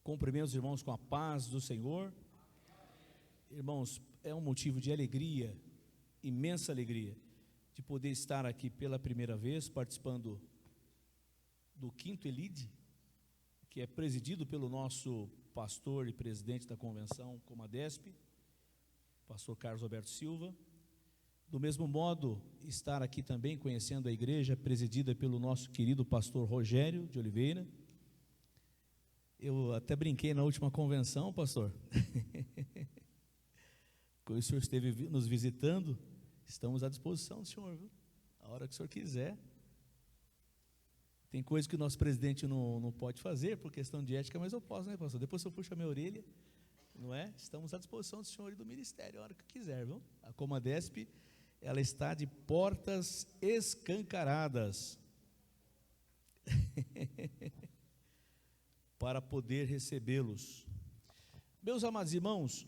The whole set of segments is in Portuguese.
Cumprimento os irmãos com a paz do Senhor. Irmãos, é um motivo de alegria, imensa alegria, de poder estar aqui pela primeira vez, participando do 5º ELIDE, que é presidido pelo nosso pastor e presidente da convenção, Comadesp, pastor Carlos Alberto Silva. Do mesmo modo, estar aqui também conhecendo a igreja presidida pelo nosso querido pastor Rogério de Oliveira. Eu até brinquei na última convenção, pastor. Quando o senhor esteve nos visitando, estamos à disposição do senhor, viu? A hora que o senhor quiser. Tem coisa que o nosso presidente não pode fazer por questão de ética, mas eu posso, né, pastor? Depois o senhor puxa a minha orelha, não é? Estamos à disposição do senhor e do ministério, a hora que quiser, viu? A Comadesp, ela está de portas escancaradas para poder recebê-los. Meus amados irmãos,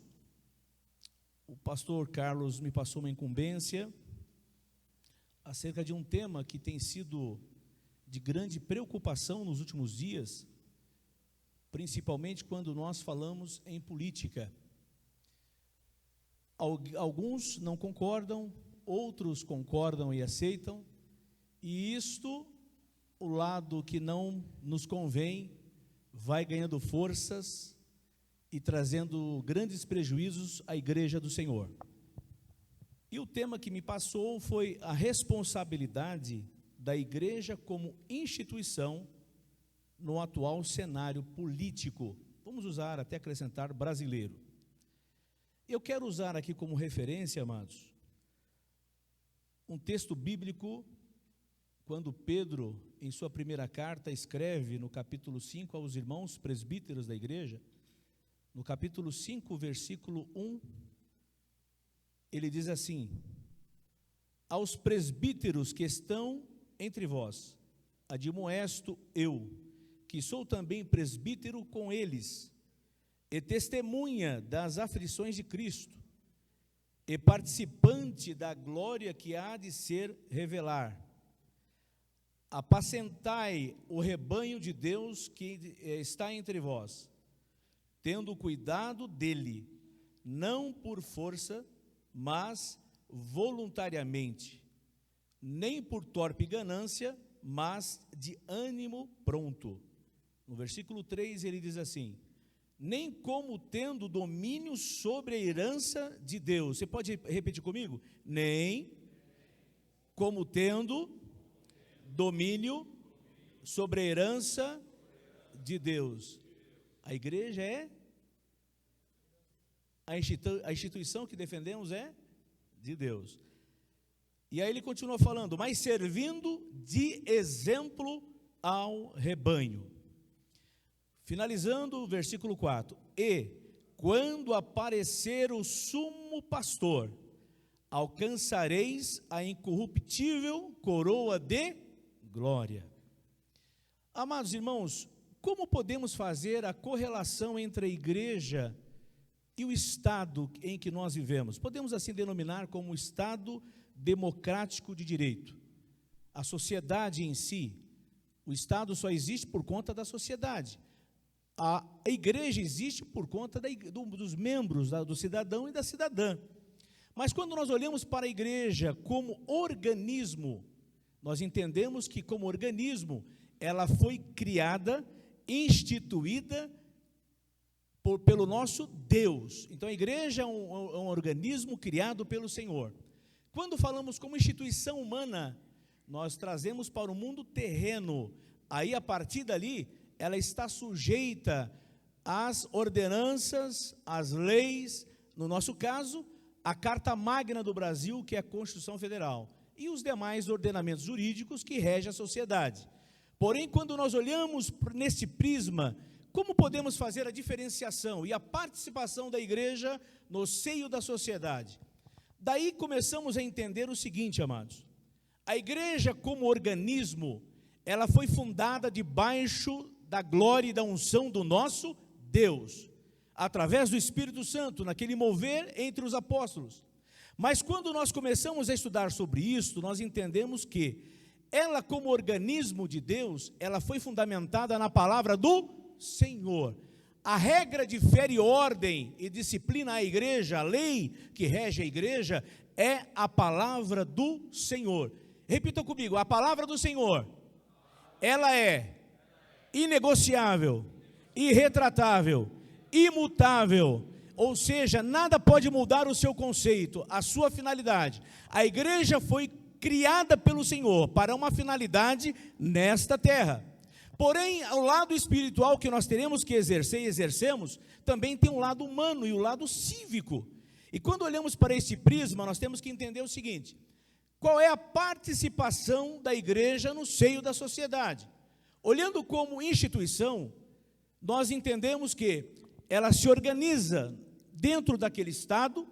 o pastor Carlos me passou uma incumbência acerca de um tema que tem sido de grande preocupação nos últimos dias, principalmente quando nós falamos em política. Alguns não concordam, outros concordam e aceitam, e isto, o lado que não nos convém, vai ganhando forças e trazendo grandes prejuízos à igreja do Senhor. E o tema que me passou foi a responsabilidade da igreja como instituição no atual cenário político, vamos usar, até acrescentar, brasileiro. Eu quero usar aqui como referência, amados, um texto bíblico, quando Pedro, em sua primeira carta, escreve no capítulo 5 aos irmãos presbíteros da igreja, no capítulo 5, versículo 1, ele diz assim: aos presbíteros que estão entre vós, admoesto eu, que sou também presbítero com eles, e testemunha das aflições de Cristo, e participante da glória que há de ser revelar. Apacentai o rebanho de Deus que está entre vós, tendo cuidado dele, não por força, mas voluntariamente, nem por torpe ganância, mas de ânimo pronto. No versículo 3 ele diz assim: nem como tendo domínio sobre a herança de Deus. Você pode repetir comigo? Nem como tendo domínio sobre a herança de Deus. A igreja é a instituição que defendemos é de Deus. E aí ele continua falando, mas servindo de exemplo ao rebanho. Finalizando o versículo 4, e quando aparecer o sumo pastor, alcançareis a incorruptível coroa de glória. Amados irmãos, como podemos fazer a correlação entre a igreja e o Estado em que nós vivemos? Podemos assim denominar como Estado democrático de direito. A sociedade em si, o Estado só existe por conta da sociedade. A igreja existe por conta dos membros, do cidadão e da cidadã. Mas quando nós olhamos para a igreja como organismo, nós entendemos que como organismo, ela foi criada, instituída pelo nosso Deus. Então a igreja é um organismo criado pelo Senhor. Quando falamos como instituição humana, nós trazemos para o mundo terreno. Aí a partir dali, ela está sujeita às ordenanças, às leis, no nosso caso, a Carta Magna do Brasil, que é a Constituição Federal, e os demais ordenamentos jurídicos que regem a sociedade. Porém, quando nós olhamos neste prisma, como podemos fazer a diferenciação e a participação da igreja no seio da sociedade? Daí começamos a entender o seguinte, amados: a igreja como organismo, ela foi fundada debaixo da glória e da unção do nosso Deus, através do Espírito Santo, naquele mover entre os apóstolos. Mas quando nós começamos a estudar sobre isso, nós entendemos que ela como organismo de Deus, ela foi fundamentada na palavra do Senhor. a regra de fé e ordem e disciplina a igreja, a lei que rege a igreja, é a palavra do Senhor. Repita comigo, a palavra do Senhor, ela é inegociável, irretratável, imutável, ou seja, nada pode mudar o seu conceito, a sua finalidade. A igreja foi criada pelo Senhor para uma finalidade nesta terra. Porém, ao lado espiritual que nós teremos que exercer e exercemos, também tem um lado humano e o lado cívico. E quando olhamos para esse prisma, nós temos que entender o seguinte: qual é a participação da igreja no seio da sociedade? Olhando como instituição, nós entendemos que ela se organiza dentro daquele Estado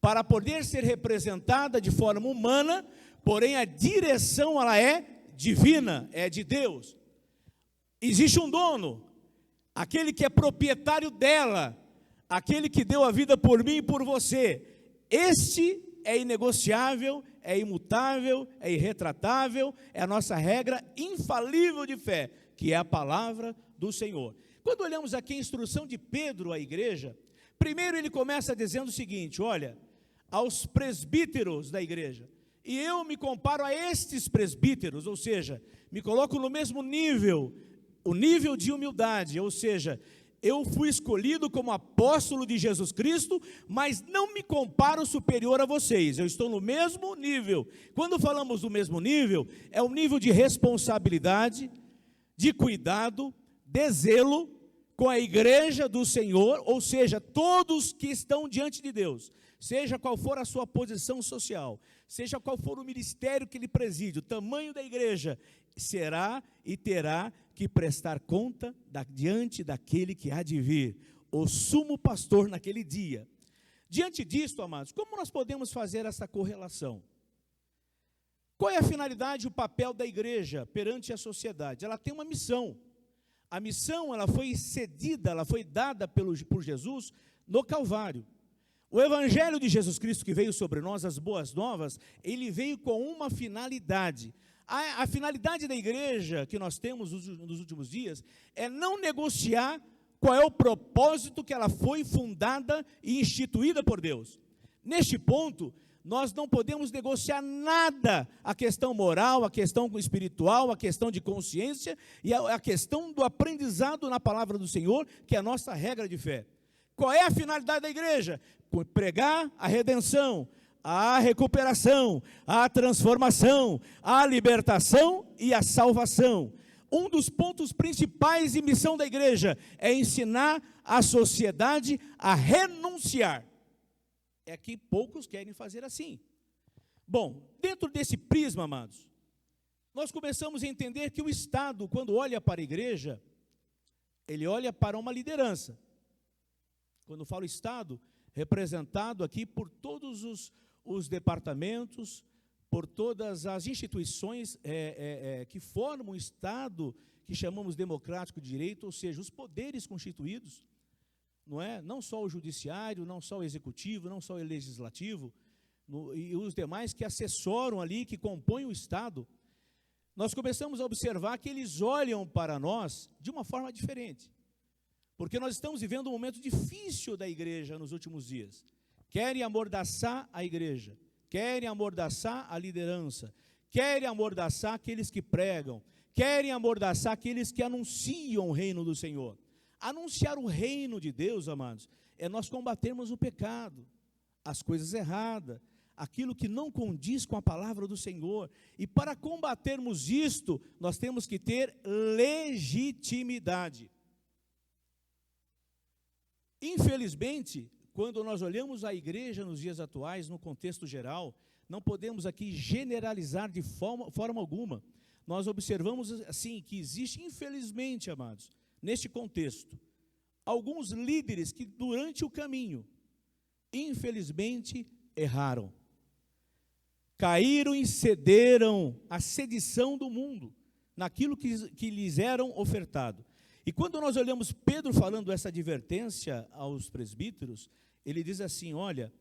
para poder ser representada de forma humana, porém a direção ela é divina, é de Deus. Existe um dono, aquele que é proprietário dela, aquele que deu a vida por mim e por você. Este é inegociável, é imutável, é irretratável, é a nossa regra infalível de fé, que é a palavra do Senhor. Quando olhamos aqui a instrução de Pedro à igreja, primeiro ele começa dizendo o seguinte: olha, aos presbíteros da igreja, e eu me comparo a estes presbíteros, ou seja, me coloco no mesmo nível, o nível de humildade, ou seja, eu fui escolhido como apóstolo de Jesus Cristo, mas não me comparo superior a vocês, eu estou no mesmo nível. Quando falamos do mesmo nível, é um nível de responsabilidade, de cuidado, de zelo com a igreja do Senhor, ou seja, todos que estão diante de Deus, seja qual for a sua posição social, seja qual for o ministério que ele preside, o tamanho da igreja, será e terá que prestar conta diante daquele que há de vir, o sumo pastor naquele dia. Diante disto, amados, como nós podemos fazer essa correlação? Qual é a finalidade e o papel da igreja perante a sociedade? Ela tem uma missão. A missão, ela foi cedida, ela foi dada por Jesus no Calvário. O Evangelho de Jesus Cristo que veio sobre nós, as boas novas, ele veio com uma finalidade. A finalidade da igreja que nós temos nos últimos dias é não negociar qual é o propósito que ela foi fundada e instituída por Deus. Neste ponto, nós não podemos negociar nada, a questão moral, a questão espiritual, a questão de consciência e a questão do aprendizado na palavra do Senhor, que é a nossa regra de fé. Qual é a finalidade da igreja? Pregar a redenção, a recuperação, a transformação, a libertação e a salvação. Um dos pontos principais de missão da igreja é ensinar a sociedade a renunciar. É que poucos querem fazer assim. Bom, dentro desse prisma, amados, nós começamos a entender que o Estado, quando olha para a igreja, ele olha para uma liderança. Quando eu falo Estado, representado aqui por todos os departamentos, por todas as instituições que formam o Estado, que chamamos democrático de direito, ou seja, os poderes constituídos, não é? Não só o judiciário, não só o executivo, não só o legislativo, e os demais que assessoram ali, que compõem o Estado. Nós começamos a observar que eles olham para nós de uma forma diferente, porque nós estamos vivendo um momento difícil da igreja nos últimos dias. Querem amordaçar a igreja, querem amordaçar a liderança, querem amordaçar aqueles que pregam, querem amordaçar aqueles que anunciam o reino do Senhor. Anunciar o reino de Deus, amados, é nós combatermos o pecado, as coisas erradas, aquilo que não condiz com a palavra do Senhor. E para combatermos isto, nós temos que ter legitimidade. Infelizmente, quando nós olhamos a igreja nos dias atuais, no contexto geral, não podemos aqui generalizar de forma alguma. Nós observamos assim que existe, infelizmente, amados, neste contexto, alguns líderes que durante o caminho, infelizmente, erraram. Caíram e cederam à sedição do mundo, naquilo que lhes eram ofertado. E quando nós olhamos Pedro falando essa advertência aos presbíteros, ele diz assim, olha,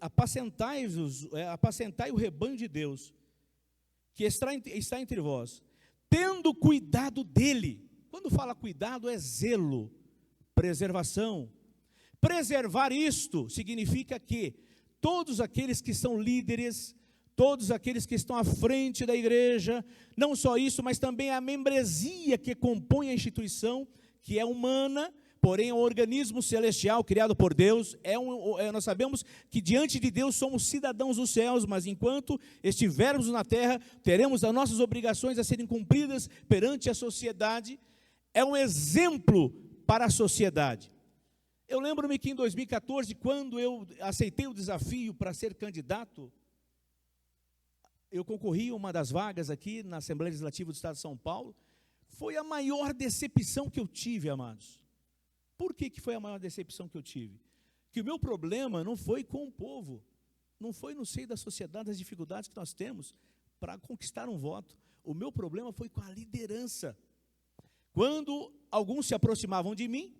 apacentai o rebanho de Deus, que está entre vós, tendo cuidado dele. Quando quando fala cuidado, é zelo, preservação. Preservar isto significa que todos aqueles que são líderes, todos aqueles que estão à frente da igreja, não só isso, mas também a membresia que compõe a instituição, que é humana, porém é um organismo celestial criado por Deus. Nós sabemos que diante de Deus somos cidadãos dos céus, mas enquanto estivermos na terra, teremos as nossas obrigações a serem cumpridas perante a sociedade. É um exemplo para a sociedade. Eu lembro-me que em 2014, quando eu aceitei o desafio para ser candidato, eu concorri a uma das vagas aqui na Assembleia Legislativa do Estado de São Paulo. Foi a maior decepção que eu tive, amados. Por que foi a maior decepção que eu tive? Que o meu problema não foi com o povo, não foi no seio da sociedade, as dificuldades que nós temos para conquistar um voto. O meu problema foi com a liderança. Quando alguns se aproximavam de mim: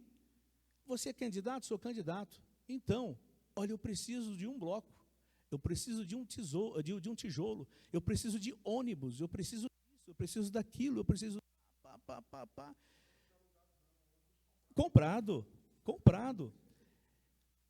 você é candidato? Sou candidato. Então, olha, eu preciso de um bloco, eu preciso de um tijolo, eu preciso de ônibus, eu preciso disso, eu preciso daquilo, eu preciso... Comprado.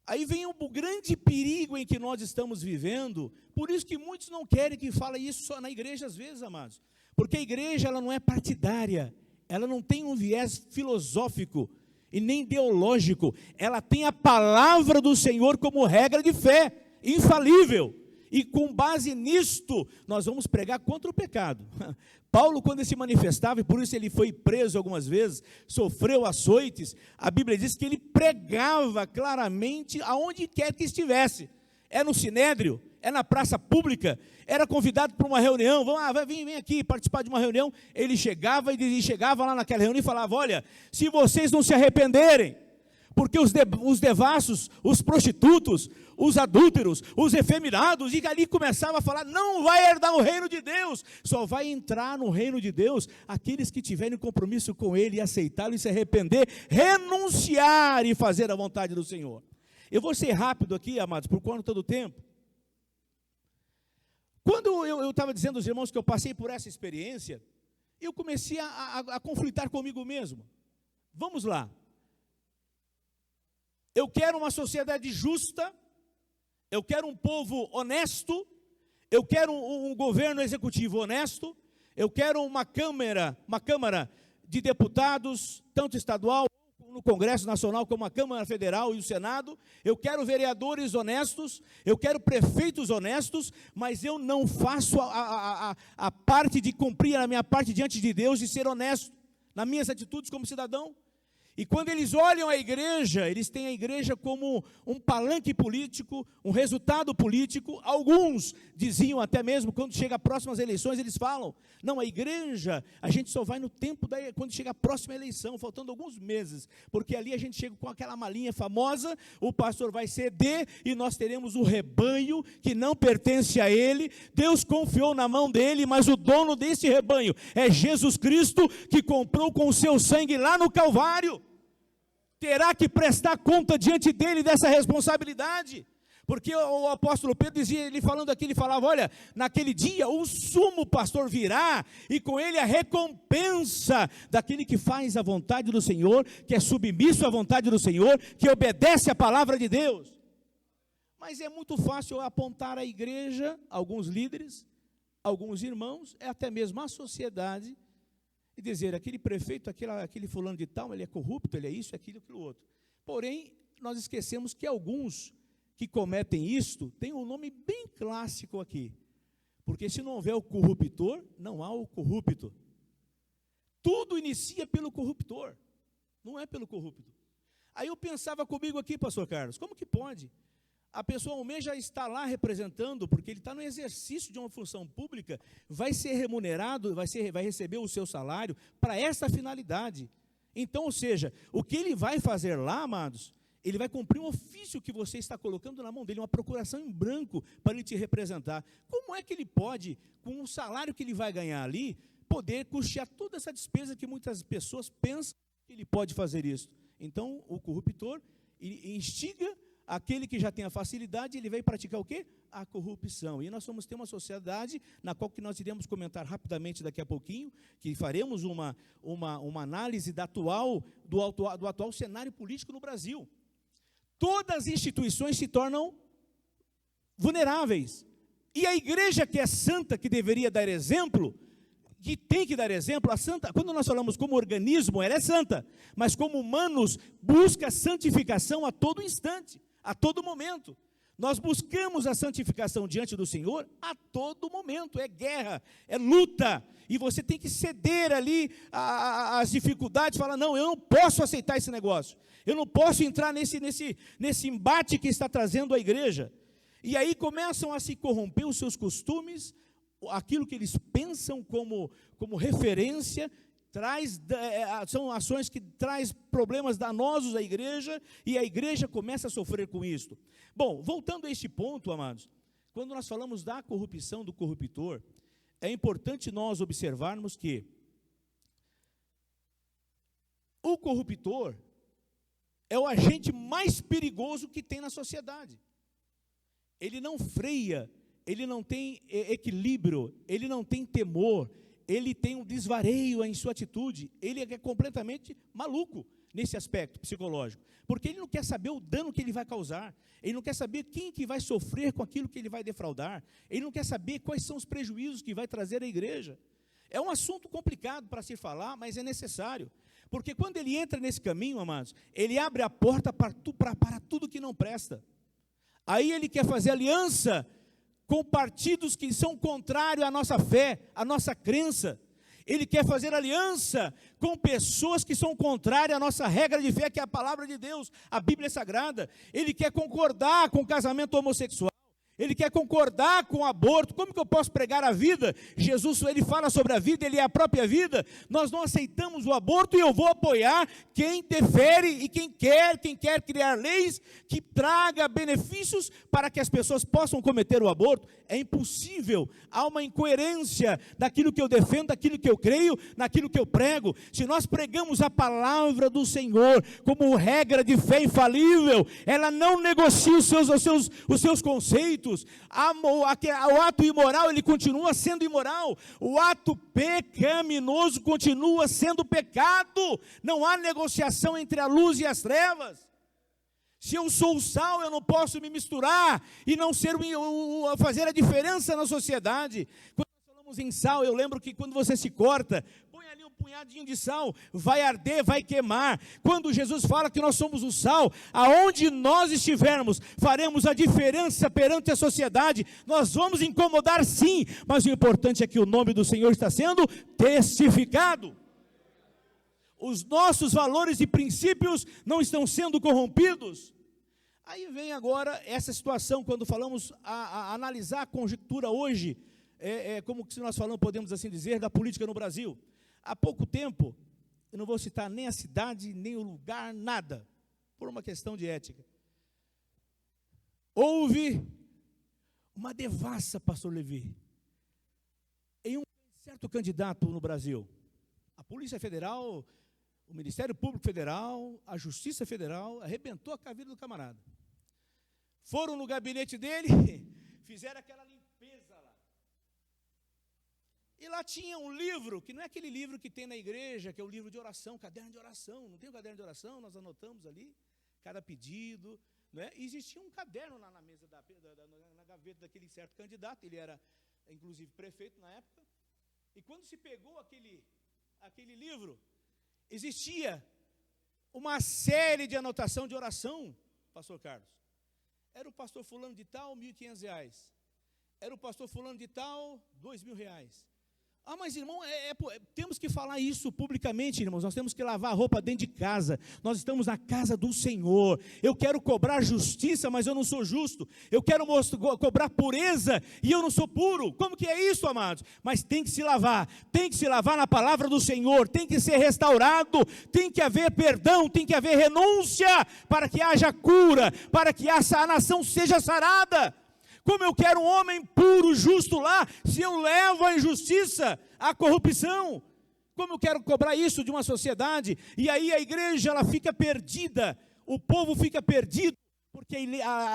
Aí vem o grande perigo em que nós estamos vivendo. Por isso que muitos não querem que fale isso só na igreja às vezes, amados. Porque a igreja, ela não é partidária, ela não tem um viés filosófico e nem ideológico. Ela tem a palavra do Senhor como regra de fé, infalível. E com base nisto, nós vamos pregar contra o pecado. Paulo, quando se manifestava, e por isso ele foi preso algumas vezes, sofreu açoites, a Bíblia diz que ele pregava claramente aonde quer que estivesse. É no sinédrio, é na praça pública, era convidado para uma reunião, vem aqui participar de uma reunião. Ele chegava lá naquela reunião e falava: olha, se vocês não se arrependerem, porque os devassos, os prostitutos, os adúlteros, os efeminados, e ali começava a falar: não vai herdar o reino de Deus, só vai entrar no reino de Deus aqueles que tiverem compromisso com Ele, e aceitá-lo e se arrepender, renunciar e fazer a vontade do Senhor. Eu vou ser rápido aqui, amados, por conta do tempo. Quando eu estava dizendo aos irmãos que eu passei por essa experiência, eu comecei a conflitar comigo mesmo. Vamos lá. Eu quero uma sociedade justa, eu quero um povo honesto, eu quero um governo executivo honesto, eu quero uma câmara de deputados, tanto estadual, no Congresso Nacional, como a Câmara Federal e o Senado. Eu quero vereadores honestos, eu quero prefeitos honestos, mas eu não faço a parte de cumprir a minha parte diante de Deus, de ser honesto nas minhas atitudes como cidadão. E quando eles olham a igreja, eles têm a igreja como um palanque político, um resultado político. Alguns diziam até mesmo, quando chega a próximas eleições, eles falam: não, a igreja, a gente só vai no tempo, quando chega a próxima eleição, faltando alguns meses, porque ali a gente chega com aquela malinha famosa, o pastor vai ceder e nós teremos o rebanho que não pertence a ele. Deus confiou na mão dele, mas o dono desse rebanho é Jesus Cristo, que comprou com o seu sangue lá no Calvário. Terá que prestar conta diante dele dessa responsabilidade, porque o apóstolo Pedro dizia, ele falava: olha, naquele dia o sumo pastor virá, e com ele a recompensa daquele que faz a vontade do Senhor, que é submisso à vontade do Senhor, que obedece à palavra de Deus. Mas é muito fácil apontar a igreja, alguns líderes, alguns irmãos, até mesmo a sociedade, e dizer: aquele prefeito, aquele fulano de tal, ele é corrupto, ele é isso, aquilo outro. Porém, nós esquecemos que alguns que cometem isto têm um nome bem clássico aqui, porque se não houver o corruptor, não há o corrupto. Tudo inicia pelo corruptor, não é pelo corrupto. Aí eu pensava comigo aqui, pastor Carlos: como que pode? A pessoa almeja estar lá representando, porque ele está no exercício de uma função pública, vai ser remunerado, vai receber o seu salário para essa finalidade. Então, ou seja, o que ele vai fazer lá, amados, ele vai cumprir um ofício que você está colocando na mão dele, uma procuração em branco para ele te representar. Como é que ele pode, com o salário que ele vai ganhar ali, poder custear toda essa despesa que muitas pessoas pensam que ele pode fazer isso? Então, o corruptor instiga aquele que já tem a facilidade, ele vai praticar o quê? A corrupção. E nós vamos ter uma sociedade na qual que nós iremos comentar rapidamente daqui a pouquinho, que faremos uma análise do atual cenário político no Brasil. Todas as instituições se tornam vulneráveis. E a igreja que é santa, que deveria dar exemplo, que tem que dar exemplo, a santa, quando nós falamos como organismo, ela é santa, mas como humanos, busca santificação a todo instante, a todo momento. Nós buscamos a santificação diante do Senhor a todo momento, é guerra, é luta, e você tem que ceder ali às dificuldades, falar, não, eu não posso aceitar esse negócio, eu não posso entrar nesse embate que está trazendo a igreja. E aí começam a se corromper os seus costumes, aquilo que eles pensam como referência, são ações que traz problemas danosos à igreja, e a igreja começa a sofrer com isso. Bom, voltando a este ponto, amados, quando nós falamos da corrupção do corruptor, é importante nós observarmos que o corruptor é o agente mais perigoso que tem na sociedade. Ele não freia, ele não tem equilíbrio, ele não tem temor, ele tem um desvareio em sua atitude, ele é completamente maluco nesse aspecto psicológico, porque ele não quer saber o dano que ele vai causar, ele não quer saber quem que vai sofrer com aquilo que ele vai defraudar, ele não quer saber quais são os prejuízos que vai trazer à igreja. É um assunto complicado para se falar, mas é necessário, porque quando ele entra nesse caminho, amados, ele abre a porta para tudo que não presta. Aí ele quer fazer aliança com partidos que são contrários à nossa fé, à nossa crença. Ele quer fazer aliança com pessoas que são contrárias à nossa regra de fé, que é a palavra de Deus, a Bíblia Sagrada. Ele quer concordar com o casamento homossexual. Ele quer concordar com o aborto. Como que eu posso pregar a vida? Jesus, ele fala sobre a vida, ele é a própria vida. Nós não aceitamos o aborto e eu vou apoiar quem defere e quem quer criar leis que traga benefícios para que as pessoas possam cometer o aborto. É impossível. Há uma incoerência daquilo que eu defendo, daquilo que eu creio, naquilo que eu prego. Se nós pregamos a palavra do Senhor como regra de fé infalível, ela não negocia os seus conceitos. O ato imoral, ele continua sendo imoral. O ato pecaminoso continua sendo pecado. Não há negociação entre a luz e as trevas. Se eu sou o sal, eu não posso me misturar e não fazer a diferença na sociedade. Quando nós falamos em sal, eu lembro que quando você se corta, põe ali um punhadinho de sal, vai arder, vai queimar. Quando Jesus fala que nós somos o sal, aonde nós estivermos, faremos a diferença perante a sociedade. Nós vamos incomodar sim, mas o importante é que o nome do Senhor está sendo testificado. Os nossos valores e princípios não estão sendo corrompidos. Aí vem agora essa situação, quando falamos a analisar a conjectura hoje, como se nós falamos, podemos assim dizer, da política no Brasil. Há pouco tempo, eu não vou citar nem a cidade, nem o lugar, nada, por uma questão de ética. Houve uma devassa, pastor Levi, em um certo candidato no Brasil. A Polícia Federal, o Ministério Público Federal, a Justiça Federal, arrebentou a caveira do camarada. Foram no gabinete dele, fizeram aquela limpeza lá. E lá tinha um livro, que não é aquele livro que tem na igreja, que é o livro de oração, caderno de oração. Não tem um caderno de oração, nós anotamos ali, cada pedido. Não é? E existia um caderno lá na mesa, na gaveta daquele certo candidato, ele era, inclusive, prefeito na época. E quando se pegou aquele livro, existia uma série de anotação de oração, pastor Carlos. Era o pastor fulano de tal, R$1.500. Era o pastor fulano de tal, R$2.000. Ah, mas irmão, temos que falar isso publicamente, irmãos. Nós temos que lavar a roupa dentro de casa. Nós estamos na casa do Senhor. Eu quero cobrar justiça, mas eu não sou justo. Eu quero cobrar pureza e eu não sou puro. Como que é isso, amados? Mas tem que se lavar na palavra do Senhor, tem que ser restaurado, tem que haver perdão, tem que haver renúncia, para que haja cura, para que a nação seja sarada. Como eu quero um homem puro, justo lá, se eu levo a injustiça, a corrupção? Como eu quero cobrar isso de uma sociedade? E aí a igreja, ela fica perdida, o povo fica perdido, porque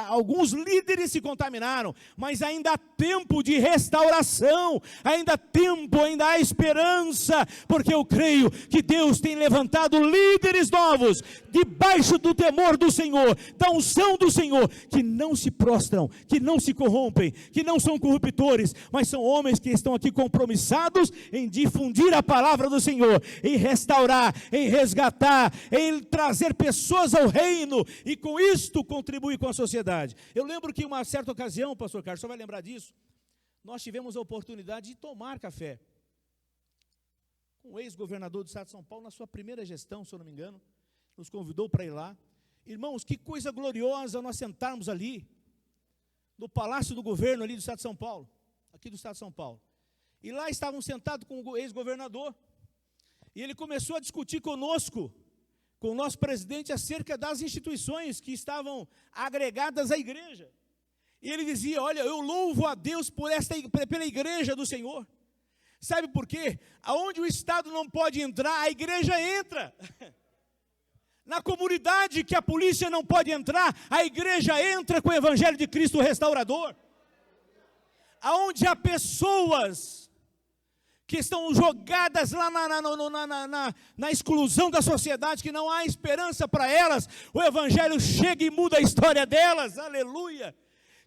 alguns líderes se contaminaram, mas ainda há tempo de restauração, ainda há tempo, ainda há esperança, porque eu creio que Deus tem levantado líderes novos, debaixo do temor do Senhor, da unção do Senhor, que não se prostram, que não se corrompem, que não são corruptores, mas são homens que estão aqui compromissados em difundir a palavra do Senhor, em restaurar, em resgatar, em trazer pessoas ao reino, e com isto contribuir com a sociedade. Eu lembro que uma certa ocasião, pastor Carlos, só vai lembrar disso, nós tivemos a oportunidade de tomar café com o ex-governador do estado de São Paulo, na sua primeira gestão, se eu não me engano, nos convidou para ir lá. Irmãos, que coisa gloriosa nós sentarmos ali, no palácio do governo ali do estado de São Paulo, aqui do estado de São Paulo, e lá estavam sentados com o ex-governador, e ele começou a discutir conosco, com o nosso presidente, acerca das instituições que estavam agregadas à igreja. E ele dizia: olha, eu louvo a Deus pela igreja do Senhor. Sabe por quê? Aonde o Estado não pode entrar, a igreja entra. Na comunidade que a polícia não pode entrar, a igreja entra com o evangelho de Cristo restaurador. Aonde há pessoas que estão jogadas lá na exclusão da sociedade, que não há esperança para elas, o evangelho chega e muda a história delas, aleluia.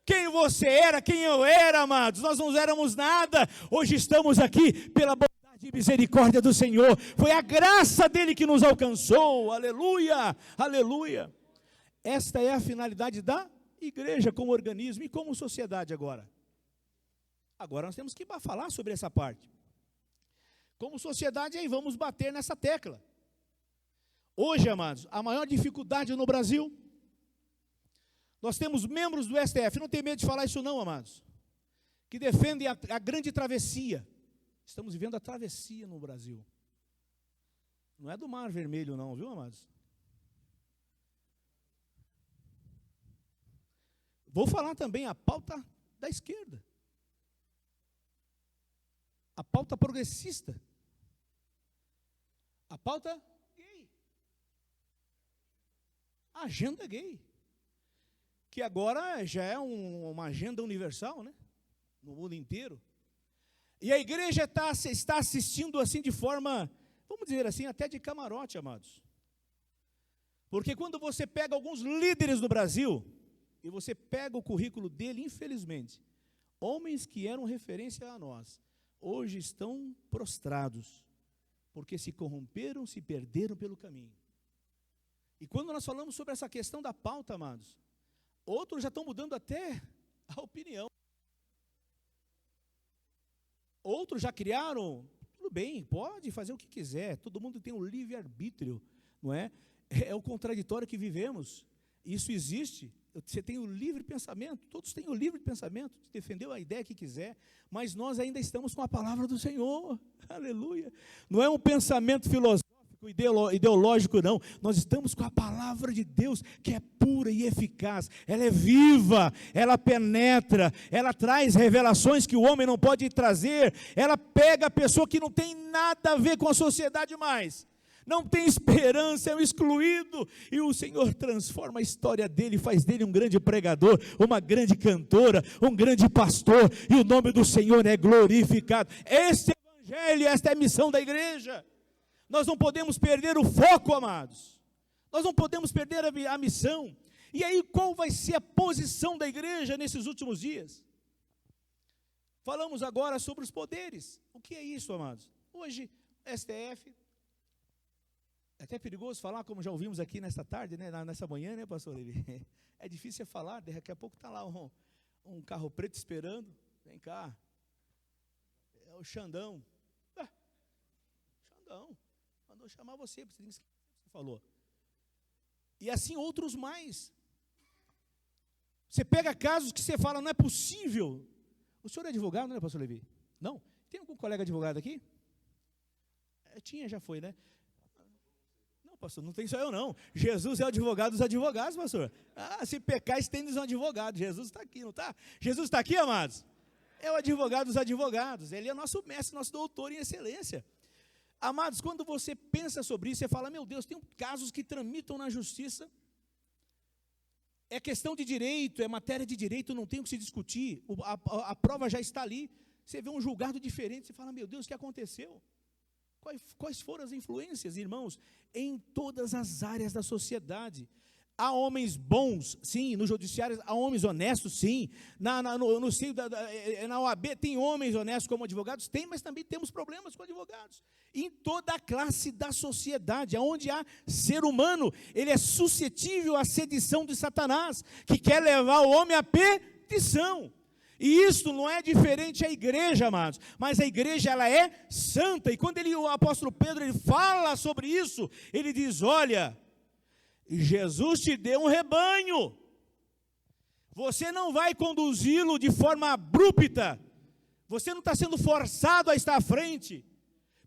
Quem você era, quem eu era, amados, nós não éramos nada, hoje estamos aqui pela bondade e misericórdia do Senhor, foi a graça dele que nos alcançou, aleluia, aleluia. Esta é a finalidade da igreja como organismo e como sociedade agora. Agora nós temos que falar sobre essa parte. Como sociedade, aí vamos bater nessa tecla. Hoje, amados, a maior dificuldade no Brasil, nós temos membros do STF, não tem medo de falar isso não, amados, que defendem a grande travessia. Estamos vivendo a travessia no Brasil. Não é do Mar Vermelho não, viu, amados? Vou falar também a pauta da esquerda. A pauta progressista. A pauta gay. A agenda gay. Que agora já é uma agenda universal, né? No mundo inteiro. E a igreja está assistindo assim de forma, vamos dizer assim, até de camarote, amados. Porque quando você pega alguns líderes no Brasil, e você pega o currículo dele, infelizmente, homens que eram referência a nós, hoje estão prostrados, porque se corromperam, se perderam pelo caminho. E quando nós falamos sobre essa questão da pauta, amados, outros já estão mudando até a opinião. Outros já criaram, tudo bem, pode fazer o que quiser, todo mundo tem um livre-arbítrio, não é? É o contraditório que vivemos, isso existe. Você tem o livre pensamento, todos têm o livre pensamento, de defender a ideia que quiser, mas nós ainda estamos com a palavra do Senhor, aleluia. Não é um pensamento filosófico, ideológico não, nós estamos com a palavra de Deus, que é pura e eficaz, ela é viva, ela penetra, ela traz revelações que o homem não pode trazer, ela pega a pessoa que não tem nada a ver com a sociedade mais, não tem esperança, é um excluído, e o Senhor transforma a história dele, faz dele um grande pregador, uma grande cantora, um grande pastor, e o nome do Senhor é glorificado. Este evangelho, esta é a missão da igreja. Nós não podemos perder o foco, amados, nós não podemos perder a missão. E aí, qual vai ser a posição da igreja nesses últimos dias? Falamos agora sobre os poderes. O que é isso, amados? Hoje, STF, é até perigoso falar, como já ouvimos aqui nesta tarde, né, nessa manhã, né, pastor Levi? É difícil falar, daqui a pouco está lá um carro preto esperando, vem cá, é o Xandão. Xandão, mandou chamar você falou. E assim outros mais. Você pega casos que você fala, não é possível. O senhor é advogado, não é, pastor Levi? Não? Tem algum colega advogado aqui? Tinha, já foi, né? Pastor, não tem só eu não, Jesus é o advogado dos advogados, pastor. Se pecar, estende um advogado, Jesus está aqui, não está? Jesus está aqui, amados? É o advogado dos advogados, ele é nosso mestre, nosso doutor em excelência. Amados, quando você pensa sobre isso, você fala, meu Deus, tem casos que tramitam na justiça, É questão de direito, é matéria de direito, não tem o que se discutir. A prova já está ali. Você vê um julgado diferente, você fala, meu Deus, o que aconteceu? Quais foram as influências, irmãos? Em todas as áreas da sociedade. Há homens bons, sim, no judiciário há homens honestos, sim. No seio na OAB tem homens honestos como advogados? Tem, mas também temos problemas com advogados. Em toda a classe da sociedade, onde há ser humano, ele é suscetível à sedição de Satanás, que quer levar o homem à perdição. E isso não é diferente à igreja, amados, mas a igreja ela é santa. E quando o apóstolo Pedro ele fala sobre isso, ele diz, olha, Jesus te deu um rebanho, você não vai conduzi-lo de forma abrupta, você não está sendo forçado a estar à frente,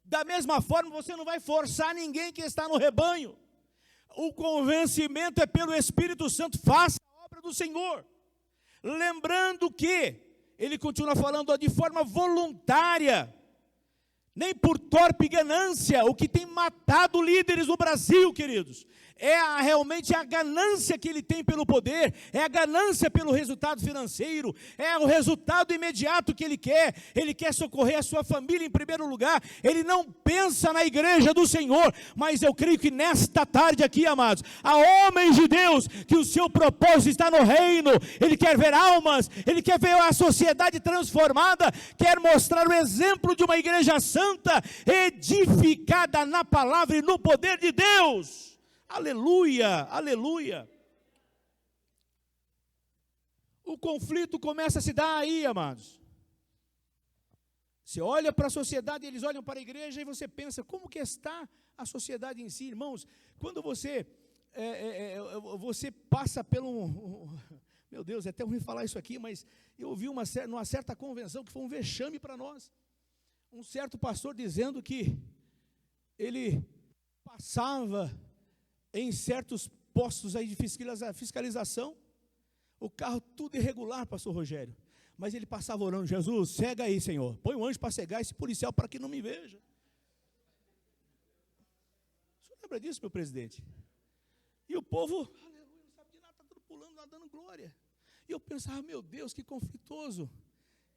da mesma forma você não vai forçar ninguém que está no rebanho, o convencimento é pelo Espírito Santo, faça a obra do Senhor, lembrando que, ele continua falando de forma voluntária, nem por torpe ganância, o que tem matado líderes no Brasil, queridos, realmente a ganância que ele tem pelo poder, é a ganância pelo resultado financeiro, é o resultado imediato que ele quer socorrer a sua família em primeiro lugar, ele não pensa na igreja do Senhor, mas eu creio que nesta tarde aqui, amados, há homens de Deus, que o seu propósito está no reino, ele quer ver almas, ele quer ver a sociedade transformada, quer mostrar o exemplo de uma igreja santa, edificada na palavra e no poder de Deus. Aleluia, aleluia. O conflito começa a se dar aí, amados. Você olha para a sociedade, eles olham para a igreja e você pensa, como que está a sociedade em si, irmãos? Quando você passa pelo... Meu Deus, é até ruim falar isso aqui, mas eu ouvi numa certa convenção que foi um vexame para nós. Um certo pastor dizendo que ele passava em certos postos aí de fiscalização, o carro tudo irregular, pastor Rogério, mas ele passava orando, Jesus, cega aí, Senhor, põe um anjo para cegar esse policial para que não me veja. O senhor lembra disso, meu presidente? E o povo, aleluia, não sabe de nada, está tudo pulando lá, dando glória. E eu pensava, meu Deus, que conflitoso,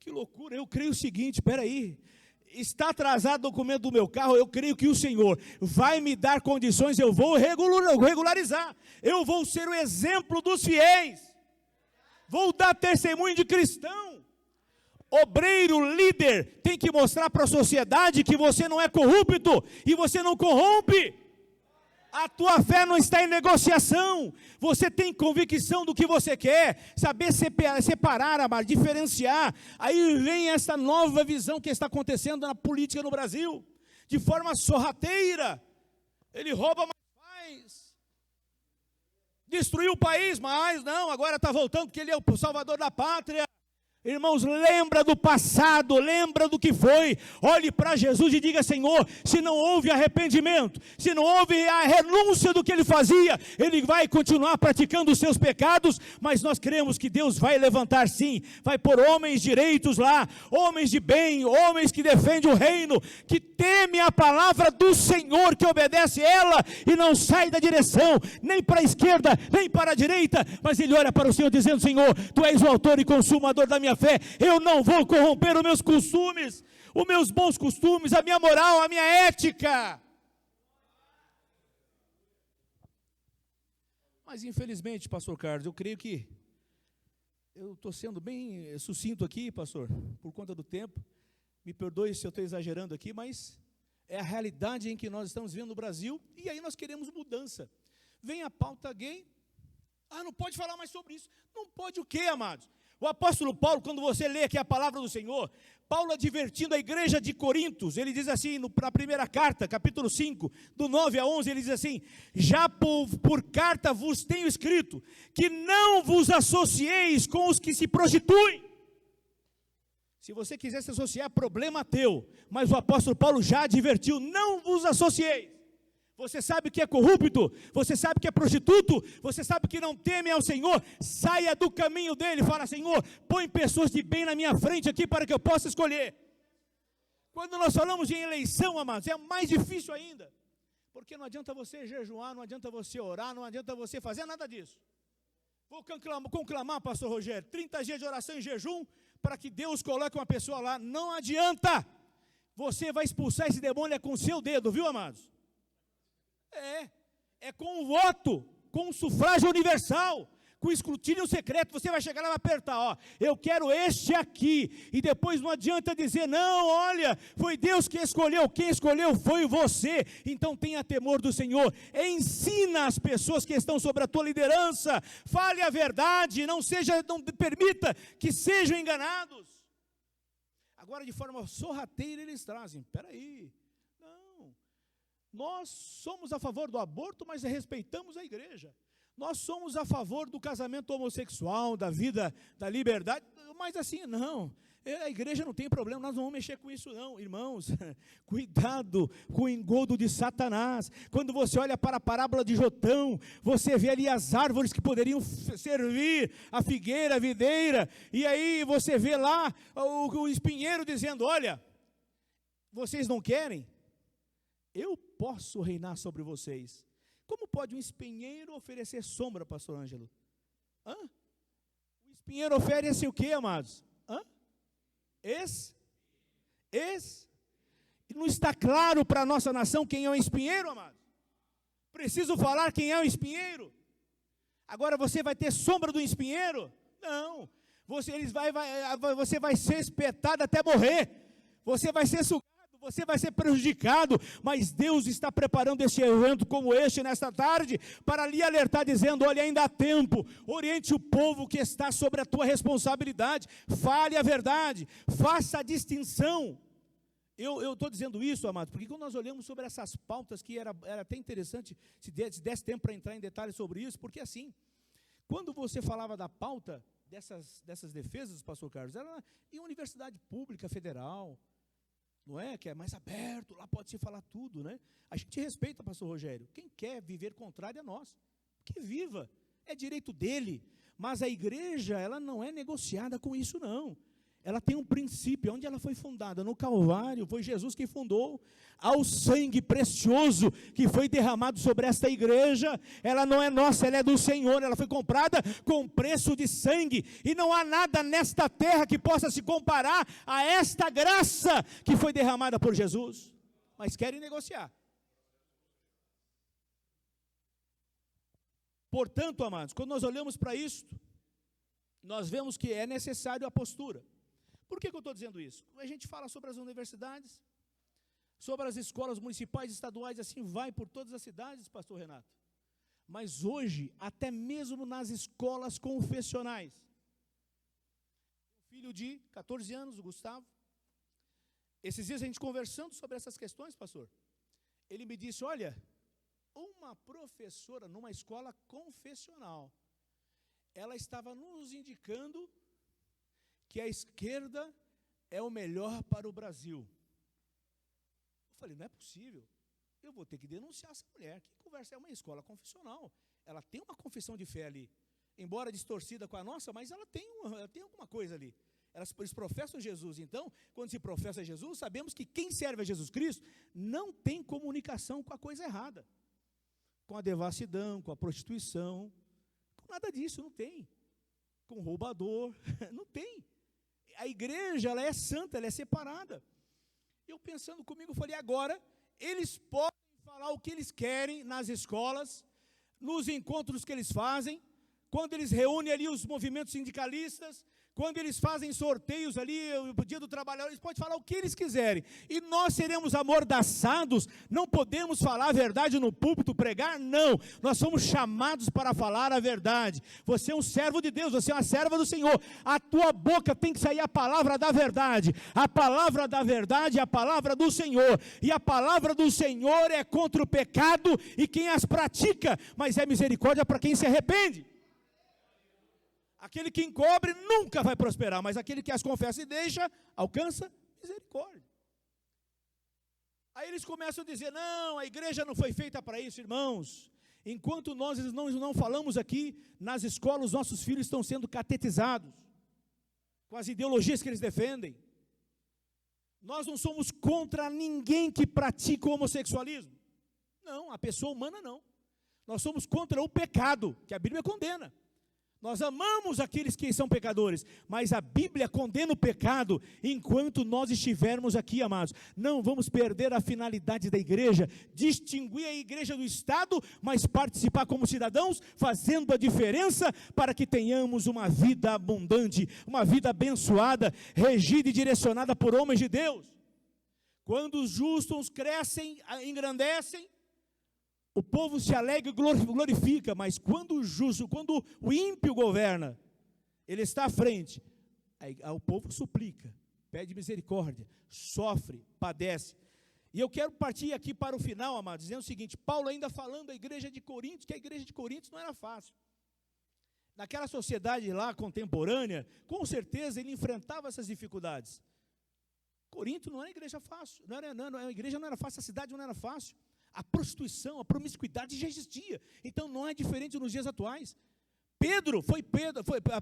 que loucura. Eu creio o seguinte, espera aí, está atrasado o documento do meu carro, eu creio que o Senhor vai me dar condições, eu vou regularizar, eu vou ser o exemplo dos fiéis, vou dar testemunho de cristão. Obreiro, líder, tem que mostrar para a sociedade que você não é corrupto, e você não corrompe, a tua fé não está em negociação, você tem convicção do que você quer, saber separar, amar, diferenciar, aí vem essa nova visão que está acontecendo na política no Brasil, de forma sorrateira, ele rouba, mas faz, destruiu o país, mas não, agora está voltando porque ele é o salvador da pátria. Irmãos, lembra do passado, lembra do que foi, olhe para Jesus e diga, Senhor, se não houve arrependimento, se não houve a renúncia do que ele fazia, ele vai continuar praticando os seus pecados, mas nós cremos que Deus vai levantar sim, vai pôr homens direitos lá, homens de bem, homens que defendem o reino, que teme a palavra do Senhor, que obedece ela e não sai da direção, nem para a esquerda, nem para a direita, mas ele olha para o Senhor dizendo, Senhor, Tu és o autor e consumador da minha fé, eu não vou corromper os meus costumes, os meus bons costumes, a minha moral, a minha ética. Mas infelizmente, pastor Carlos, eu creio que eu estou sendo bem sucinto aqui, pastor, por conta do tempo, me perdoe se eu estou exagerando aqui, mas é a realidade em que nós estamos vivendo no Brasil, e aí nós queremos mudança. Vem a pauta gay, não pode falar mais sobre isso. Não pode o quê, amados? O apóstolo Paulo, quando você lê aqui a palavra do Senhor, Paulo advertindo a igreja de Corintos, ele diz assim, na primeira carta, capítulo 5, do 9 a 11, ele diz assim, já por carta vos tenho escrito, que não vos associeis com os que se prostituem. Se você quiser se associar, problema teu, mas o apóstolo Paulo já advertiu, não vos associeis. Você sabe que é corrupto, você sabe que é prostituto, você sabe que não teme ao Senhor, saia do caminho dele, fala, Senhor, põe pessoas de bem na minha frente aqui para que eu possa escolher. Quando nós falamos em eleição, amados, é mais difícil ainda, porque não adianta você jejuar, não adianta você orar, não adianta você fazer nada disso. Vou conclamar, pastor Rogério, 30 dias de oração e jejum, para que Deus coloque uma pessoa lá. Não adianta. Você vai expulsar esse demônio com o seu dedo, viu, amados? É com o voto, com o sufrágio universal, com o escrutínio secreto. Você vai chegar lá e vai apertar, ó, eu quero este aqui, e depois não adianta dizer, não, olha, foi Deus que escolheu, quem escolheu foi você. Então tenha temor do Senhor, ensina as pessoas que estão sobre a tua liderança, fale a verdade, não permita que sejam enganados. Agora, de forma sorrateira, eles trazem, peraí, não, nós somos a favor do aborto, mas respeitamos a igreja. Nós somos a favor do casamento homossexual, da vida, da liberdade, mas assim, não, a igreja não tem problema, nós não vamos mexer com isso não, irmãos. Cuidado com o engodo de Satanás. Quando você olha para a parábola de Jotão, você vê ali as árvores que poderiam servir, a figueira, a videira, e aí você vê lá o espinheiro dizendo, olha, vocês não querem? Eu posso reinar sobre vocês. Como pode um espinheiro oferecer sombra, pastor Ângelo? O espinheiro oferece o que, amados? Não está claro para a nossa nação quem é o espinheiro, amados? Preciso falar quem é o espinheiro? Agora você vai ter sombra do espinheiro? Não. Você vai ser espetado até morrer. Você vai ser sugado. Você vai ser prejudicado, mas Deus está preparando este evento como este nesta tarde, para lhe alertar dizendo, olha, ainda há tempo, oriente o povo que está sobre a tua responsabilidade, fale a verdade, faça a distinção. Eu estou dizendo isso, amado, porque quando nós olhamos sobre essas pautas, que era até interessante, se desse tempo para entrar em detalhes sobre isso, porque assim, quando você falava da pauta dessas defesas, pastor Carlos, era em universidade pública, federal, não é? Que é mais aberto, lá pode se falar tudo, né? A gente respeita, pastor Rogério. Quem quer viver contrário a nós, que viva, é direito dele. Mas a igreja, ela não é negociada com isso, não. Ela tem um princípio, onde ela foi fundada? No Calvário, foi Jesus que fundou. Ao sangue precioso que foi derramado sobre esta igreja, ela não é nossa, ela é do Senhor, ela foi comprada com preço de sangue, e não há nada nesta terra que possa se comparar a esta graça que foi derramada por Jesus, mas querem negociar. Portanto, amados, quando nós olhamos para isto, nós vemos que é necessário a postura. Por que eu estou dizendo isso? A gente fala sobre as universidades, sobre as escolas municipais e estaduais, assim vai por todas as cidades, pastor Renato. Mas hoje, até mesmo nas escolas confessionais, um filho de 14 anos, o Gustavo, esses dias a gente conversando sobre essas questões, pastor, ele me disse, olha, uma professora numa escola confessional, ela estava nos indicando que a esquerda é o melhor para o Brasil. Eu falei, não é possível, eu vou ter que denunciar essa mulher. Que conversa, é uma escola confessional, ela tem uma confissão de fé ali, embora distorcida com a nossa, mas ela tem alguma coisa ali. Eles professam Jesus, então, quando se professa Jesus, sabemos que quem serve a Jesus Cristo não tem comunicação com a coisa errada, com a devassidão, com a prostituição, com nada disso, não tem, com o roubador, não tem. A igreja, ela é santa, ela é separada. Eu pensando comigo, falei, agora, eles podem falar o que eles querem nas escolas, nos encontros que eles fazem, quando eles reúnem ali os movimentos sindicalistas, quando eles fazem sorteios ali, o dia do trabalhador, eles podem falar o que eles quiserem, e nós seremos amordaçados, não podemos falar a verdade no púlpito, pregar, não, nós somos chamados para falar a verdade. Você é um servo de Deus, você é uma serva do Senhor, a tua boca tem que sair a palavra da verdade, a palavra da verdade é a palavra do Senhor, e a palavra do Senhor é contra o pecado, e quem as pratica, mas é misericórdia para quem se arrepende. Aquele que encobre nunca vai prosperar, mas aquele que as confessa e deixa, alcança misericórdia. Aí eles começam a dizer, não, a igreja não foi feita para isso, irmãos. Enquanto nós não falamos aqui, nas escolas os nossos filhos estão sendo catetizados, com as ideologias que eles defendem. Nós não somos contra ninguém que pratica o homossexualismo. Não, a pessoa humana não. Nós somos contra o pecado, que a Bíblia condena. Nós amamos aqueles que são pecadores, mas a Bíblia condena o pecado enquanto nós estivermos aqui, amados. Não vamos perder a finalidade da igreja, distinguir a igreja do Estado, mas participar como cidadãos, fazendo a diferença para que tenhamos uma vida abundante, uma vida abençoada, regida e direcionada por homens de Deus. Quando os justos crescem, engrandecem, o povo se alegra e glorifica, mas quando o justo, quando o ímpio governa, ele está à frente, aí o povo suplica, pede misericórdia, sofre, padece. E eu quero partir aqui para o final, amados, dizendo o seguinte: Paulo ainda falando da igreja de Corinto, que a igreja de Corinto não era fácil. Naquela sociedade lá contemporânea, com certeza ele enfrentava essas dificuldades. Corinto não era igreja fácil, a igreja não era fácil, a cidade não era fácil. A prostituição, a promiscuidade já existia. Então não é diferente nos dias atuais.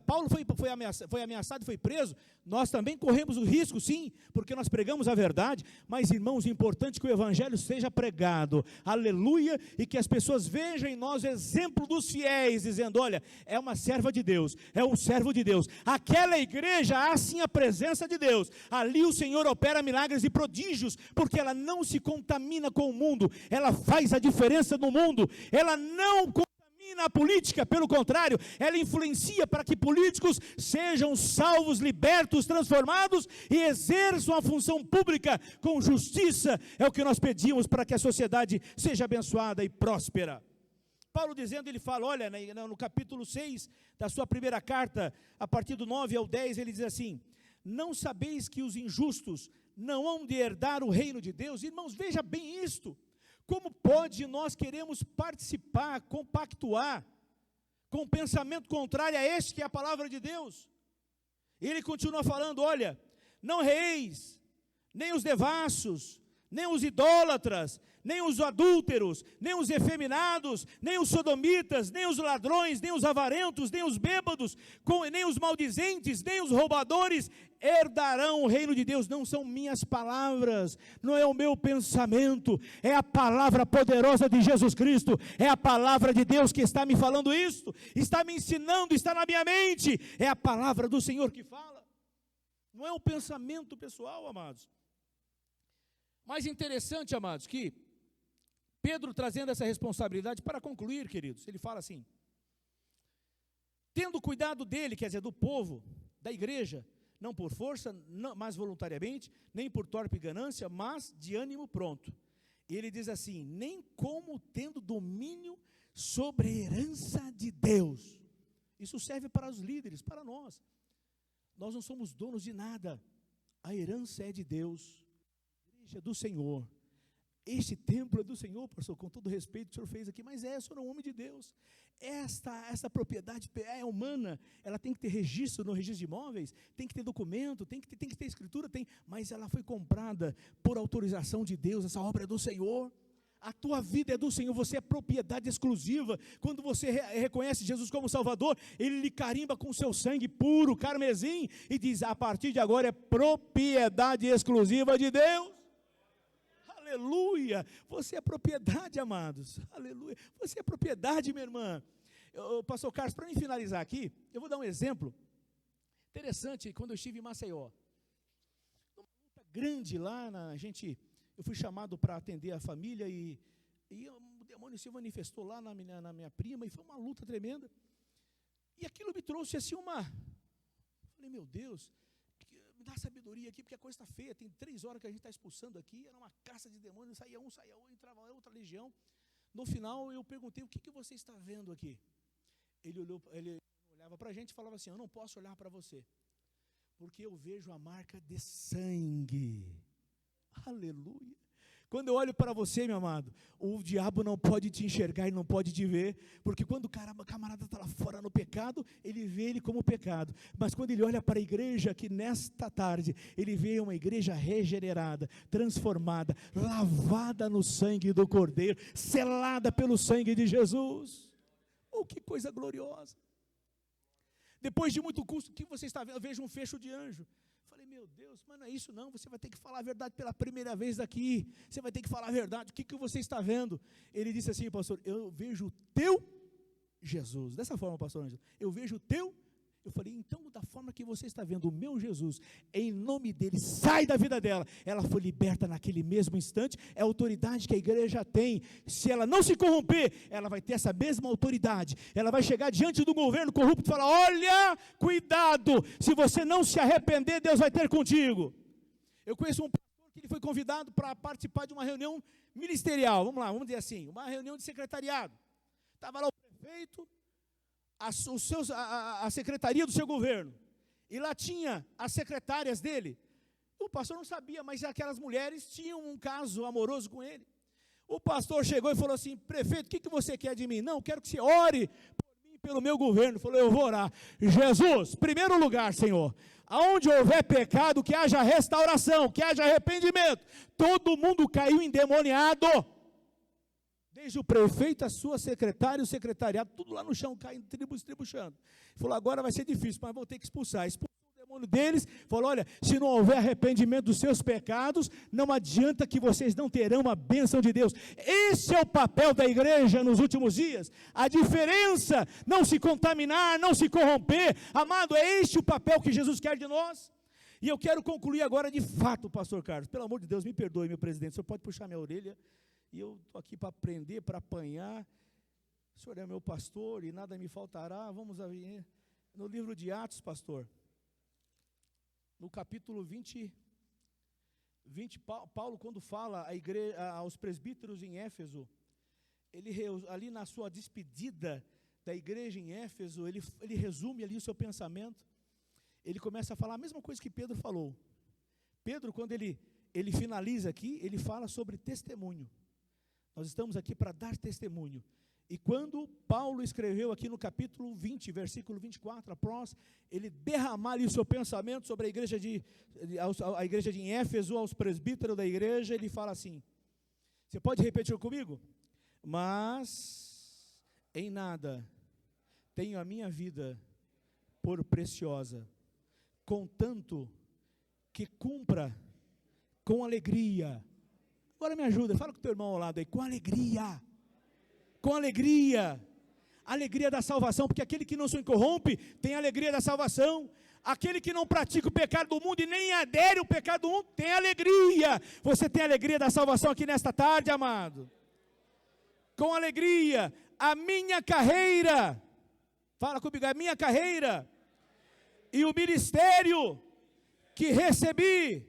Paulo foi ameaçado e foi preso. Nós também corremos o risco, sim, porque nós pregamos a verdade. Mas, irmãos, é importante que o evangelho seja pregado, aleluia, e que as pessoas vejam em nós o exemplo dos fiéis, dizendo: olha, é uma serva de Deus, é um servo de Deus. Aquela igreja há sim a presença de Deus. Ali o Senhor opera milagres e prodígios, porque ela não se contamina com o mundo, ela faz a diferença no mundo, ela não na política, pelo contrário, ela influencia para que políticos sejam salvos, libertos, transformados e exerçam a função pública com justiça. É o que nós pedimos para que a sociedade seja abençoada e próspera. Paulo dizendo, ele fala, olha, no capítulo 6 da sua primeira carta, a partir do 9 ao 10, ele diz assim: não sabeis que os injustos não hão de herdar o reino de Deus? Irmãos, veja bem isto. Como pode nós queremos participar, compactuar com um pensamento contrário a este que é a palavra de Deus? Ele continua falando, olha, não reis, nem os devassos, nem os idólatras, nem os adúlteros, nem os efeminados, nem os sodomitas, nem os ladrões, nem os avarentos, nem os bêbados, nem os maldizentes, nem os roubadores herdarão o reino de Deus. Não são minhas palavras, não é o meu pensamento, é a palavra poderosa de Jesus Cristo, é a palavra de Deus que está me falando isso, está me ensinando, está na minha mente, é a palavra do Senhor que fala, não é um pensamento pessoal, amados. Mais interessante, amados, que Pedro trazendo essa responsabilidade, para concluir, queridos, ele fala assim: tendo cuidado dele, quer dizer, do povo, da igreja, não por força, mas voluntariamente, nem por torpe ganância, mas de ânimo pronto. E ele diz assim: nem como tendo domínio sobre a herança de Deus. Isso serve para os líderes, para nós. Nós não somos donos de nada, a herança é de Deus, a igreja é do Senhor. Este templo é do Senhor, pastor, com todo o respeito que o senhor fez aqui, mas o senhor é um homem de Deus. Esta propriedade é humana, ela tem que ter registro no registro de imóveis, tem que ter documento, tem que ter escritura, mas ela foi comprada por autorização de Deus, essa obra é do Senhor. A tua vida é do Senhor, você é propriedade exclusiva. Quando você reconhece Jesus como Salvador, Ele lhe carimba com seu sangue puro, carmesim, e diz: a partir de agora é propriedade exclusiva de Deus. Aleluia, você é propriedade, amados, aleluia, você é propriedade, minha irmã. Pastor Carlos, para mim finalizar aqui, eu vou dar um exemplo interessante. Quando eu estive em Maceió, uma luta grande lá, eu fui chamado para atender a família e o demônio se manifestou lá na minha prima, e foi uma luta tremenda, e aquilo me trouxe assim falei, meu Deus, me dá sabedoria aqui, porque a coisa está feia, tem 3 horas que a gente está expulsando aqui, era uma caça de demônios, saía um, entrava outra legião. No final eu perguntei: o que você está vendo aqui? Ele olhava para a gente e falava assim: eu não posso olhar para você, porque eu vejo a marca de sangue. Aleluia. Quando eu olho para você, meu amado, o diabo não pode te enxergar e não pode te ver, porque quando o camarada está lá fora no pecado, ele vê ele como pecado, mas quando ele olha para a igreja, que nesta tarde, ele vê uma igreja regenerada, transformada, lavada no sangue do Cordeiro, selada pelo sangue de Jesus. Oh, que coisa gloriosa! Depois de muito custo, o que você está vendo? Eu vejo um fecho de anjo. Falei, meu Deus, mas não é isso não, você vai ter que falar a verdade pela primeira vez daqui, você vai ter que falar a verdade, o que você está vendo? Ele disse assim: pastor, eu vejo o teu Jesus. Dessa forma, pastor Ângelo, eu vejo o teu. Eu falei, então, da forma que você está vendo o meu Jesus, em nome dele, sai da vida dela. Ela foi liberta naquele mesmo instante. É a autoridade que a igreja tem. Se ela não se corromper, ela vai ter essa mesma autoridade. Ela vai chegar diante do governo corrupto e falar, olha, cuidado, se você não se arrepender, Deus vai ter contigo. Eu conheço um pastor que ele foi convidado para participar de uma reunião ministerial. Vamos lá, vamos dizer assim, uma reunião de secretariado. Estava lá o prefeito, a secretaria do seu governo, e lá tinha as secretárias dele. O pastor não sabia, mas aquelas mulheres tinham um caso amoroso com ele. O pastor chegou e falou assim, prefeito, o que você quer de mim? Não, quero que você ore por mim, pelo meu governo. Ele falou, eu vou orar. Jesus, primeiro lugar, Senhor, aonde houver pecado, que haja restauração, que haja arrependimento. Todo mundo caiu endemoniado, desde o prefeito, a sua secretária, o secretariado, tudo lá no chão, caindo, estribuchando. Ele falou, agora vai ser difícil, mas vou ter que expulsar. Expulsou o demônio deles, falou, olha, se não houver arrependimento dos seus pecados, não adianta que vocês não terão a bênção de Deus. Esse é o papel da igreja nos últimos dias. A diferença, não se contaminar, não se corromper. Amado, é este o papel que Jesus quer de nós. E eu quero concluir agora de fato, pastor Carlos. Pelo amor de Deus, me perdoe, meu presidente, o senhor pode puxar minha orelha? E eu estou aqui para aprender, para apanhar. O Senhor é meu pastor e nada me faltará. Vamos ver no livro de Atos, pastor. No capítulo 20, Paulo, quando fala aos presbíteros em Éfeso, ali na sua despedida da igreja em Éfeso, ele resume ali o seu pensamento. Ele começa a falar a mesma coisa que Pedro falou. Pedro, quando ele finaliza aqui, ele fala sobre testemunho. Nós estamos aqui para dar testemunho. E quando Paulo escreveu aqui no capítulo 20, versículo 24, após ele derramar ali o seu pensamento sobre a igreja de Éfeso, aos presbíteros da igreja, ele fala assim, você pode repetir comigo? Mas em nada tenho a minha vida por preciosa, contanto que cumpra com alegria. Agora me ajuda, fala com o teu irmão ao lado aí, com alegria, alegria da salvação, porque aquele que não se corrompe, tem alegria da salvação, aquele que não pratica o pecado do mundo, e nem adere ao pecado do mundo, tem alegria. Você tem alegria da salvação aqui nesta tarde, amado, com alegria. A minha carreira, fala comigo, a minha carreira, e o ministério que recebi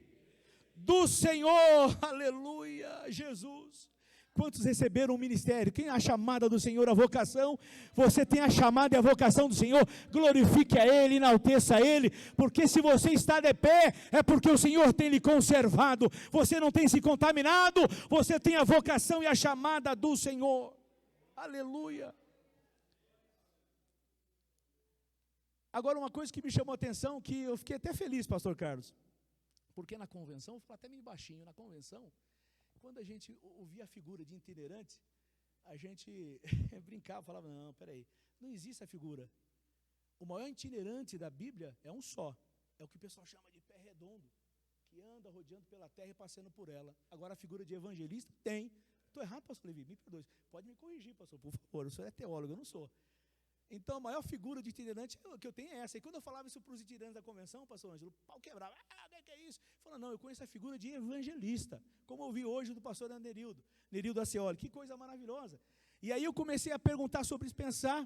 do Senhor, aleluia, Jesus. Quantos receberam o ministério? Quem é a chamada do Senhor, a vocação? Você tem a chamada e a vocação do Senhor, glorifique a Ele, enalteça a Ele, porque se você está de pé, é porque o Senhor tem lhe conservado, você não tem se contaminado, você tem a vocação e a chamada do Senhor, aleluia. Agora uma coisa que me chamou a atenção, que eu fiquei até feliz, pastor Carlos, porque na convenção, vou falar até meio baixinho, na convenção, quando a gente ouvia a figura de itinerante, a gente brincava, falava, não, peraí, não existe a figura. O maior itinerante da Bíblia é um só, é o que o pessoal chama de pé redondo, que anda rodeando pela terra e passando por ela. Agora a figura de evangelista tem. Estou errado, pastor Levi? Me perdoe. Pode me corrigir, pastor, por favor, o senhor é teólogo, eu não sou. Então, a maior figura de itinerante que eu tenho é essa. E quando eu falava isso para os itinerantes da convenção, pastor Ângelo, o pau quebrava. O que é isso? Falou, não, eu conheço a figura de evangelista, como eu vi hoje do pastor Nerildo Acioli. Que coisa maravilhosa. E aí eu comecei a perguntar sobre isso, pensar,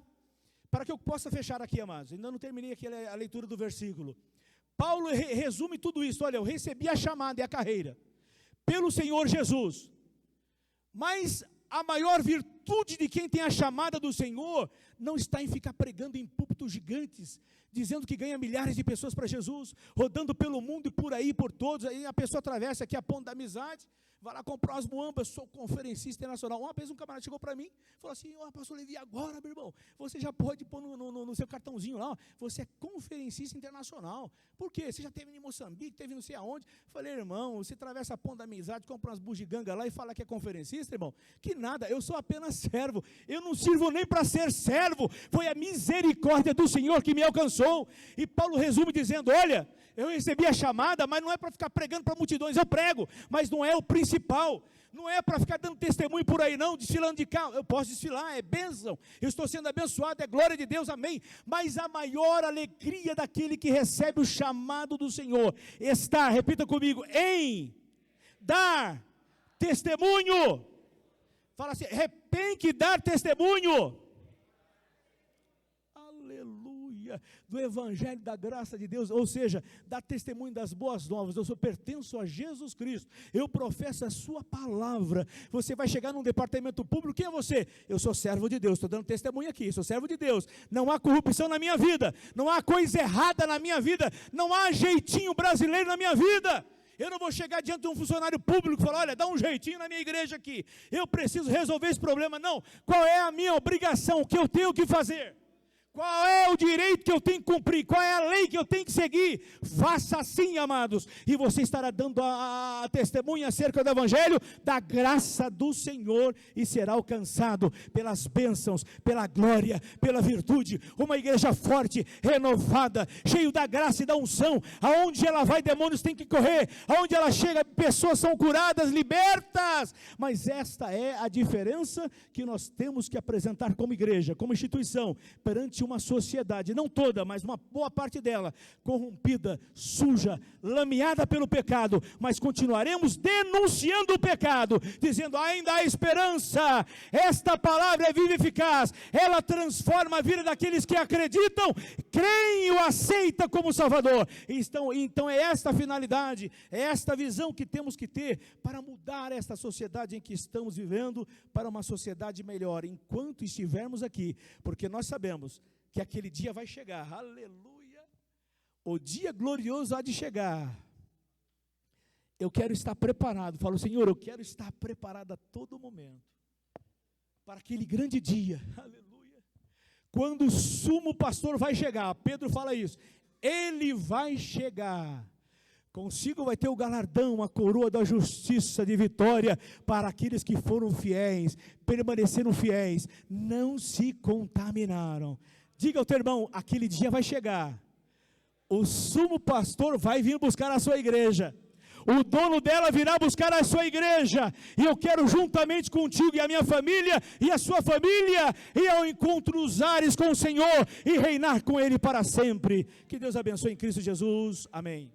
para que eu possa fechar aqui, amados. Ainda não terminei aqui a leitura do versículo. Paulo resume tudo isso. Olha, eu recebi a chamada e a carreira pelo Senhor Jesus. Mas a maior virtude de quem tem a chamada do Senhor não está em ficar pregando em púlpitos gigantes, dizendo que ganha milhares de pessoas para Jesus, rodando pelo mundo e por aí, por todos. Aí a pessoa atravessa aqui a ponte da amizade, vai lá comprar umas muambas, sou conferencista internacional. Uma vez um camarada chegou para mim, falou assim, pastor Levi, agora, meu irmão, você já pode pôr no seu cartãozinho lá, você é conferencista internacional. Por quê? Você já teve em Moçambique, teve não sei aonde. Falei, irmão, você atravessa a ponte da amizade, compra umas bugigangas lá e fala que é conferencista, irmão. Que nada, eu sou apenas servo, eu não sirvo nem para ser servo, foi a misericórdia do Senhor que me alcançou. E Paulo resume dizendo, olha, eu recebi a chamada, mas não é para ficar pregando para multidões, eu prego, mas não é o principal principal. Não é para ficar dando testemunho por aí não, desfilando de carro. Eu posso desfilar, é bênção. Eu estou sendo abençoado, é glória de Deus, amém. Mas a maior alegria daquele que recebe o chamado do Senhor está, repita comigo, em dar testemunho. Fala assim, tem que dar testemunho. Aleluia, do evangelho da graça de Deus, ou seja, dá testemunho das boas novas. Eu pertenço a Jesus Cristo, eu professo a sua palavra. Você vai chegar num departamento público, quem é você? Eu sou servo de Deus, estou dando testemunho aqui, sou servo de Deus. Não há corrupção na minha vida, não há coisa errada na minha vida, não há jeitinho brasileiro na minha vida. Eu não vou chegar diante de um funcionário público e falar, olha, dá um jeitinho na minha igreja aqui, eu preciso resolver esse problema. Não, qual é a minha obrigação, o que eu tenho que fazer? Qual é o direito que eu tenho que cumprir? Qual é a lei que eu tenho que seguir? Faça assim, amados, e você estará dando a testemunha acerca do evangelho, da graça do Senhor, e será alcançado pelas bênçãos, pela glória, pela virtude. Uma igreja forte, renovada, cheio da graça e da unção. Aonde ela vai, demônios têm que correr. Aonde ela chega, pessoas são curadas, libertas. Mas esta é a diferença que nós temos que apresentar como igreja, como instituição, perante uma sociedade, não toda, mas uma boa parte dela, corrompida, suja, lameada pelo pecado, mas continuaremos denunciando o pecado, dizendo, ainda há esperança. Esta palavra é viva e eficaz, ela transforma a vida daqueles que acreditam, creem e o aceitam como Salvador. Então é esta a finalidade, é esta visão que temos que ter, para mudar esta sociedade em que estamos vivendo, para uma sociedade melhor, enquanto estivermos aqui, porque nós sabemos que aquele dia vai chegar, aleluia, o dia glorioso há de chegar. Eu quero estar preparado, falo, Senhor, eu quero estar preparado a todo momento, para aquele grande dia, aleluia, quando o sumo pastor vai chegar. Pedro fala isso, ele vai chegar, consigo vai ter o galardão, a coroa da justiça, de vitória, para aqueles que foram fiéis, permaneceram fiéis, não se contaminaram. Diga ao teu irmão, aquele dia vai chegar, o sumo pastor vai vir buscar a sua igreja, o dono dela virá buscar a sua igreja, e eu quero juntamente contigo e a minha família, e a sua família, ir ao encontro dos ares com o Senhor, e reinar com Ele para sempre. Que Deus abençoe em Cristo Jesus, amém.